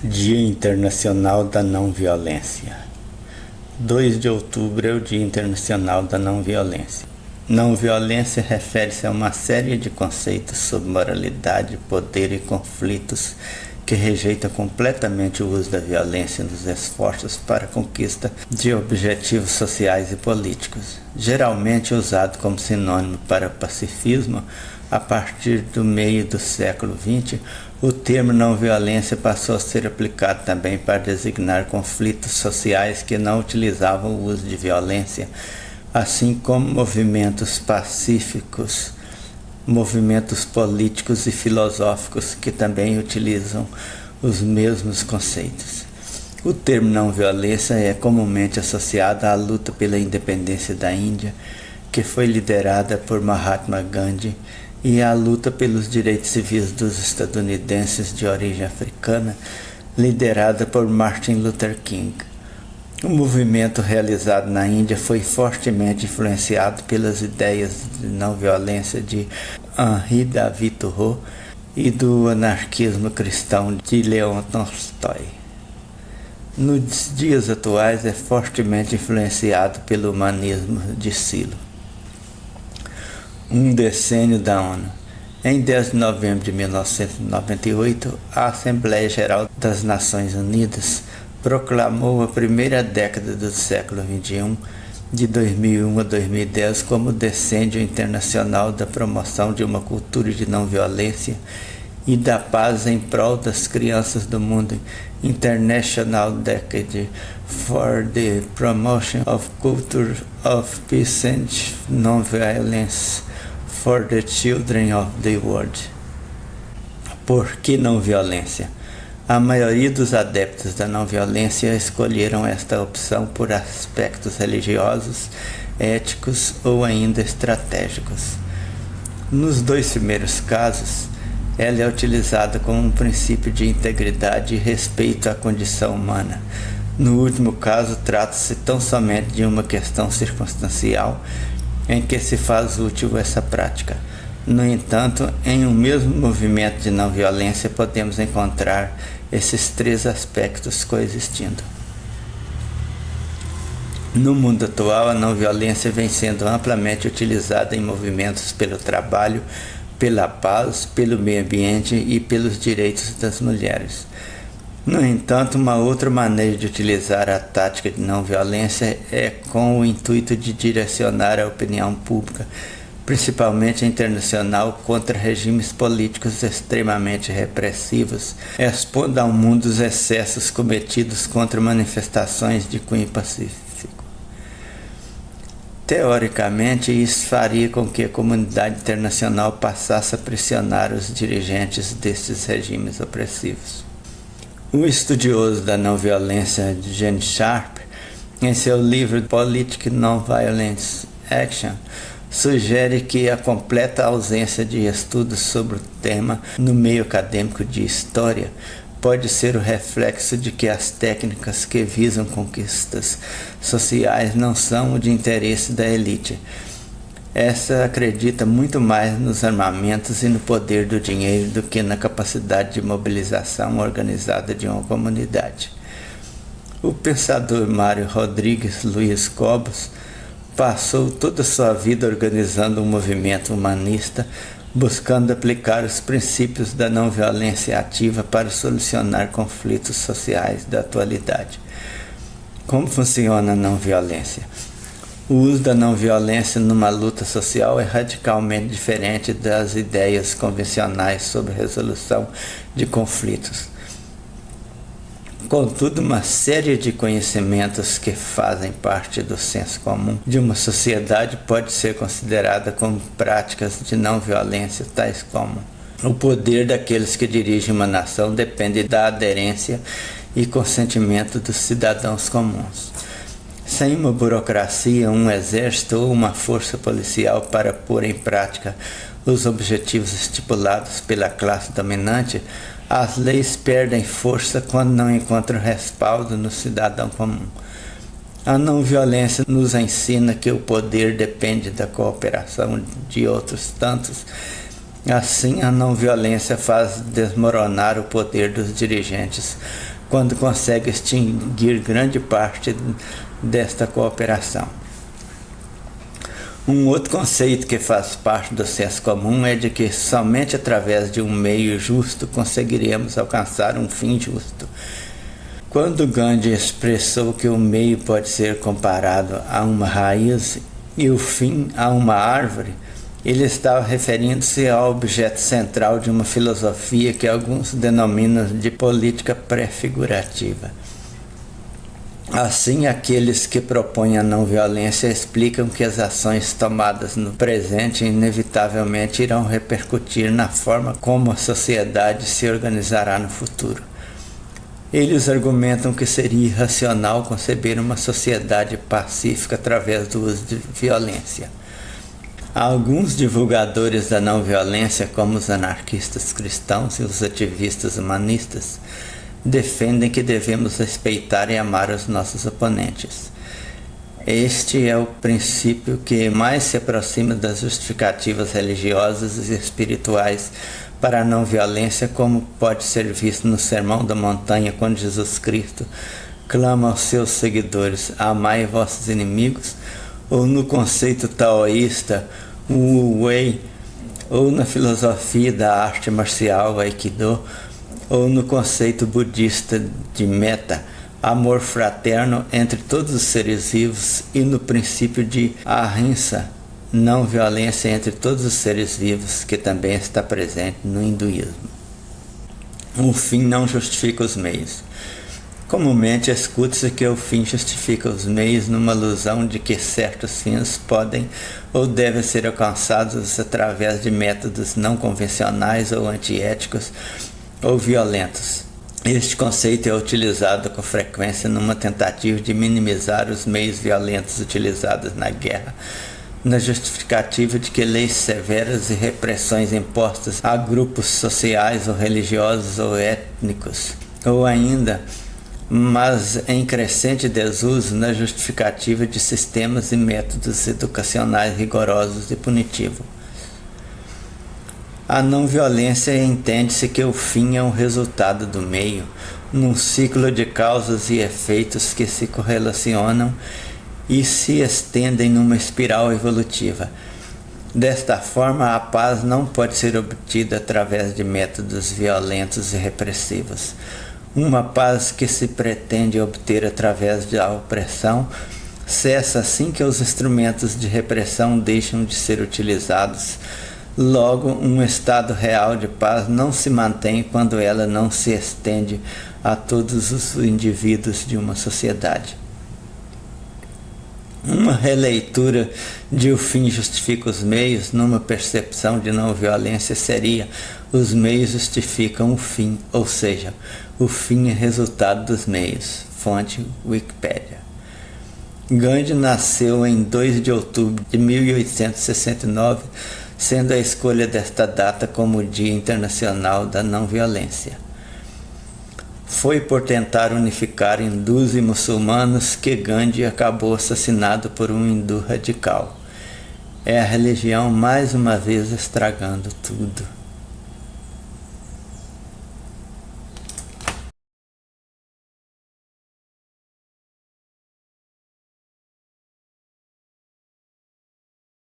Dia Internacional da Não Violência. 2 de outubro é o Dia Internacional da Não Violência. Não violência refere-se a uma série de conceitos sobre moralidade, poder e conflitos que rejeita completamente o uso da violência nos esforços para a conquista de objetivos sociais e políticos. Geralmente usado como sinônimo para pacifismo, a partir do meio do século XX, o termo não violência passou a ser aplicado também para designar conflitos sociais que não utilizavam o uso de violência, assim como movimentos pacíficos, movimentos políticos e filosóficos que também utilizam os mesmos conceitos. O termo não violência é comumente associado à luta pela independência da Índia, que foi liderada por Mahatma Gandhi, e à luta pelos direitos civis dos estadunidenses de origem africana, liderada por Martin Luther King. O movimento realizado na Índia foi fortemente influenciado pelas ideias de não violência de Henri David Thoreau e do anarquismo cristão de Leon Tolstói. Nos dias atuais é fortemente influenciado pelo humanismo de Silo. Um decênio da ONU. Em 10 de novembro de 1998, a Assembleia Geral das Nações Unidas proclamou a primeira década do século XXI, de 2001 a 2010, como Decênio Internacional da Promoção de uma Cultura de Não Violência e da Paz em prol das Crianças do Mundo, International Decade for the Promotion of Culture of Peace and Non-Violence for the Children of the World. Por que não violência? A maioria dos adeptos da não violência escolheram esta opção por aspectos religiosos, éticos ou ainda estratégicos. Nos dois primeiros casos, ela é utilizada como um princípio de integridade e respeito à condição humana. No último caso, trata-se tão somente de uma questão circunstancial em que se faz útil essa prática. No entanto, em um mesmo movimento de não violência podemos encontrar esses três aspectos coexistindo. No mundo atual, a não violência vem sendo amplamente utilizada em movimentos pelo trabalho, pela paz, pelo meio ambiente e pelos direitos das mulheres. No entanto, uma outra maneira de utilizar a tática de não violência é com o intuito de direcionar a opinião pública, principalmente internacional, contra regimes políticos extremamente repressivos, expondo ao mundo os excessos cometidos contra manifestações de cunho pacífico. Teoricamente, isso faria com que a comunidade internacional passasse a pressionar os dirigentes desses regimes opressivos. O estudioso da não-violência Gene Sharp, em seu livro Political Non-Violence Action, sugere que a completa ausência de estudos sobre o tema no meio acadêmico de história pode ser o reflexo de que as técnicas que visam conquistas sociais não são de interesse da elite. Essa acredita muito mais nos armamentos e no poder do dinheiro do que na capacidade de mobilização organizada de uma comunidade. O pensador Mário Rodrigues Luiz Cobos passou toda a sua vida organizando um movimento humanista, buscando aplicar os princípios da não violência ativa para solucionar conflitos sociais da atualidade. Como funciona a não violência? O uso da não violência numa luta social é radicalmente diferente das ideias convencionais sobre resolução de conflitos. Contudo, uma série de conhecimentos que fazem parte do senso comum de uma sociedade pode ser considerada como práticas de não violência, tais como: o poder daqueles que dirigem uma nação depende da aderência e consentimento dos cidadãos comuns. Sem uma burocracia, um exército ou uma força policial para pôr em prática os objetivos estipulados pela classe dominante, as leis perdem força quando não encontram respaldo no cidadão comum. A não violência nos ensina que o poder depende da cooperação de outros tantos Assim, a não violência faz desmoronar o poder dos dirigentes quando consegue extinguir grande parte desta cooperação. Um outro conceito que faz parte do senso comum é de que somente através de um meio justo conseguiremos alcançar um fim justo. Quando Gandhi expressou que o meio pode ser comparado a uma raiz e o fim a uma árvore, ele estava referindo-se ao objeto central de uma filosofia que alguns denominam de política pré-figurativa. Assim, aqueles que propõem a não-violência explicam que as ações tomadas no presente inevitavelmente irão repercutir na forma como a sociedade se organizará no futuro. Eles argumentam que seria irracional conceber uma sociedade pacífica através do uso de violência. Alguns divulgadores da não-violência, como os anarquistas cristãos e os ativistas humanistas, defendem que devemos respeitar e amar os nossos oponentes. Este é o princípio que mais se aproxima das justificativas religiosas e espirituais para a não-violência, como pode ser visto no Sermão da Montanha, quando Jesus Cristo clama aos seus seguidores: amai vossos inimigos, ou no conceito taoísta, Wu Wei, ou na filosofia da arte marcial, Aikido, ou no conceito budista de metta, amor fraterno entre todos os seres vivos, e no princípio de ahimsa, não violência entre todos os seres vivos, que também está presente no hinduísmo. O fim não justifica os meios. Comumente escuta-se que o fim justifica os meios, numa alusão de que certos fins podem ou devem ser alcançados através de métodos não convencionais ou antiéticos ou violentos. Este conceito é utilizado com frequência numa tentativa de minimizar os meios violentos utilizados na guerra, na justificativa de que leis severas e repressões impostas a grupos sociais ou religiosos ou étnicos, ou ainda, mas em crescente desuso, na justificativa de sistemas e métodos educacionais rigorosos e punitivos. A não-violência entende-se que o fim é um resultado do meio, num ciclo de causas e efeitos que se correlacionam e se estendem numa espiral evolutiva. Desta forma, a paz não pode ser obtida através de métodos violentos e repressivos. Uma paz que se pretende obter através da opressão cessa assim que os instrumentos de repressão deixam de ser utilizados. Logo, um estado real de paz não se mantém quando ela não se estende a todos os indivíduos de uma sociedade. Uma releitura de O fim justifica os meios, numa percepção de não-violência, seria: os meios justificam o fim, ou seja, o fim é resultado dos meios. Fonte Wikipédia. Gandhi nasceu em 2 de outubro de 1869, sendo a escolha desta data como o Dia Internacional da Não-Violência. Foi por tentar unificar hindus e muçulmanos que Gandhi acabou assassinado por um hindu radical. É a religião mais uma vez estragando tudo.